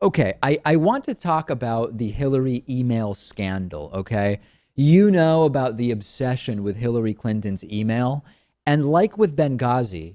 Okay, I want to talk about the Hillary email scandal, okay? You know about the obsession with Hillary Clinton's email. And like with Benghazi,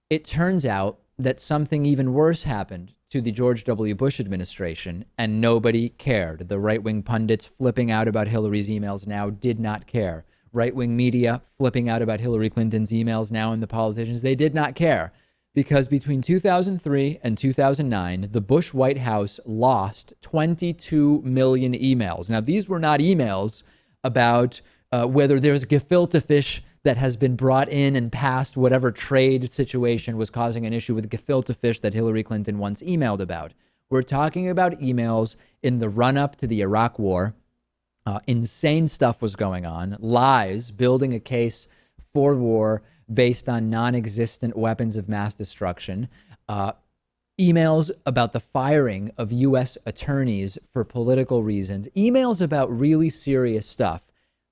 it turns out that something even worse happened to the George W. Bush administration, and nobody cared. The right wing pundits flipping out about Hillary's emails now did not care. Right wing media flipping out about Hillary Clinton's emails now, and the politicians, they did not care because between 2003 and 2009, the Bush White House lost 22 million emails. Now, these were not emails about whether there's gefilte fish that has been brought in and passed whatever trade situation was causing an issue with gefilte fish that Hillary Clinton once emailed about. We're talking about emails in the run up to the Iraq War. Insane stuff was going on, lies, building a case for war based on non-existent weapons of mass destruction, emails about the firing of U.S. attorneys for political reasons, emails about really serious stuff.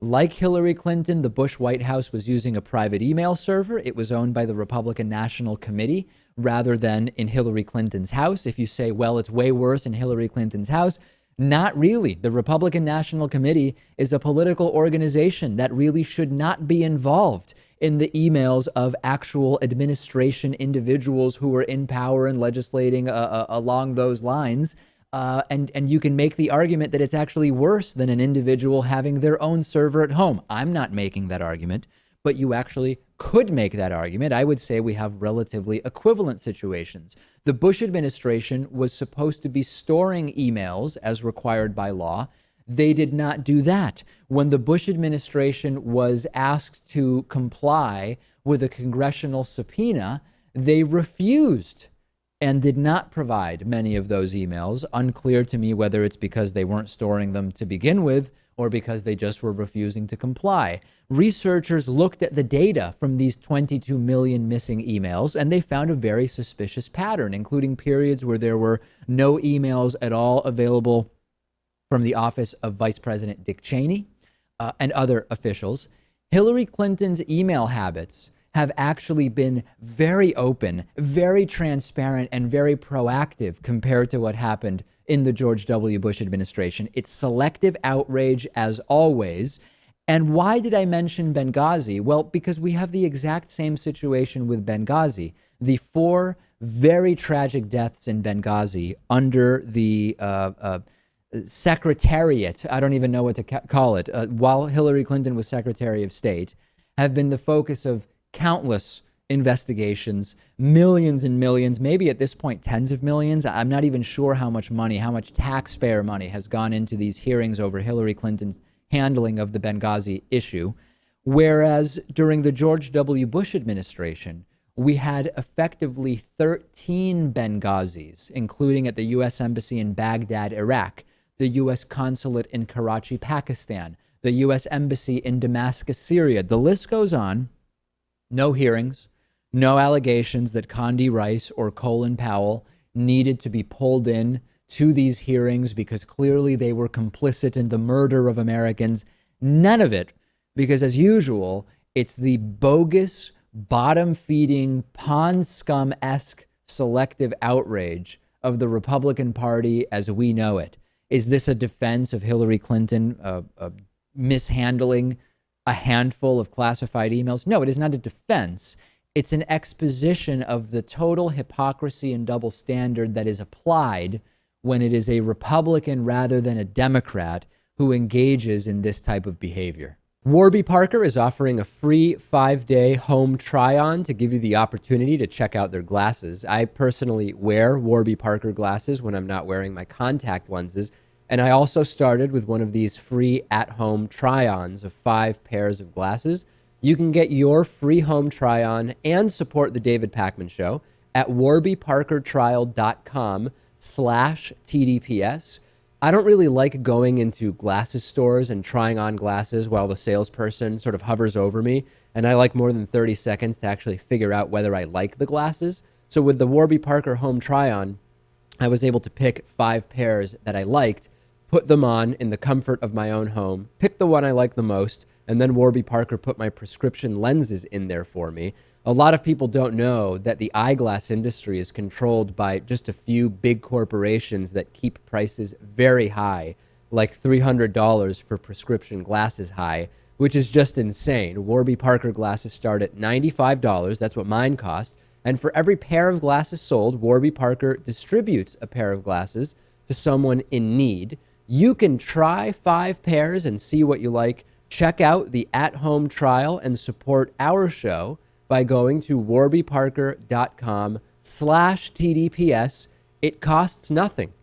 Like Hillary Clinton, the Bush White House was using a private email server. It was owned by the Republican National Committee rather than in Hillary Clinton's house. If you say, well, it's way worse in Hillary Clinton's house, not really. The Republican National Committee is a political organization that really should not be involved in the emails of actual administration individuals who were in power and legislating along those lines. And you can make the argument that it's actually worse than an individual having their own server at home. I'm not making that argument, but you actually could make that argument. I would say we have relatively equivalent situations. The Bush administration was supposed to be storing emails as required by law. They did not do that. When the Bush administration was asked to comply with a congressional subpoena, they refused and did not provide many of those emails. Unclear to me whether it's because they weren't storing them to begin with or because they just were refusing to comply. Researchers looked at the data from these 22 million missing emails, and they found a very suspicious pattern, including periods where there were no emails at all available from the office of Vice President Dick Cheney and other officials. Hillary Clinton's email habits have actually been very open, very transparent, and very proactive compared to what happened in the George W. Bush administration. It's selective outrage as always. And why did I mention Benghazi? Well, because we have the exact same situation with Benghazi. The 4 very tragic deaths in Benghazi under the secretariat, I don't even know what to call it, while Hillary Clinton was Secretary of State, have been the focus of countless investigations, millions and millions, maybe at this point, tens of millions. I'm not even sure how much money, how much taxpayer money has gone into these hearings over Hillary Clinton's handling of the Benghazi issue. Whereas during the George W. Bush administration, we had effectively 13 Benghazis, including at the U.S. Embassy in Baghdad, Iraq, the U.S. Consulate in Karachi, Pakistan, the U.S. Embassy in Damascus, Syria. The list goes on. No hearings, no allegations that Condi Rice or Colin Powell needed to be pulled in to these hearings because clearly they were complicit in the murder of Americans. None of it, because as usual, it's the bogus, bottom-feeding, pond scum-esque selective outrage of the Republican Party as we know it. Is this a defense of Hillary Clinton mishandling a handful of classified emails? No, it is not a defense. It's an exposition of the total hypocrisy and double standard that is applied when it is a Republican rather than a Democrat who engages in this type of behavior. Warby Parker is offering a free 5-day home try-on to give you the opportunity to check out their glasses. I personally wear Warby Parker glasses when I'm not wearing my contact lenses. And I also started with one of these free at-home try-ons of 5 pairs of glasses. You can get your free home try-on and support the David Pakman Show at warbyparkertrial.com/TDPS. I don't really like going into glasses stores and trying on glasses while the salesperson sort of hovers over me. And I like more than 30 seconds to actually figure out whether I like the glasses. So with the Warby Parker home try-on, I was able to pick 5 pairs that I liked, put them on in the comfort of my own home, pick the one I like the most, and then Warby Parker put my prescription lenses in there for me. A lot of people don't know that the eyeglass industry is controlled by just a few big corporations that keep prices very high, like $300 for prescription glasses high, which is just insane. Warby Parker glasses start at $95. That's what mine cost. And for every pair of glasses sold, Warby Parker distributes a pair of glasses to someone in need. You can try 5 pairs and see what you like. Check out the at-home trial and support our show by going to warbyparker.com/TDPS. It costs nothing.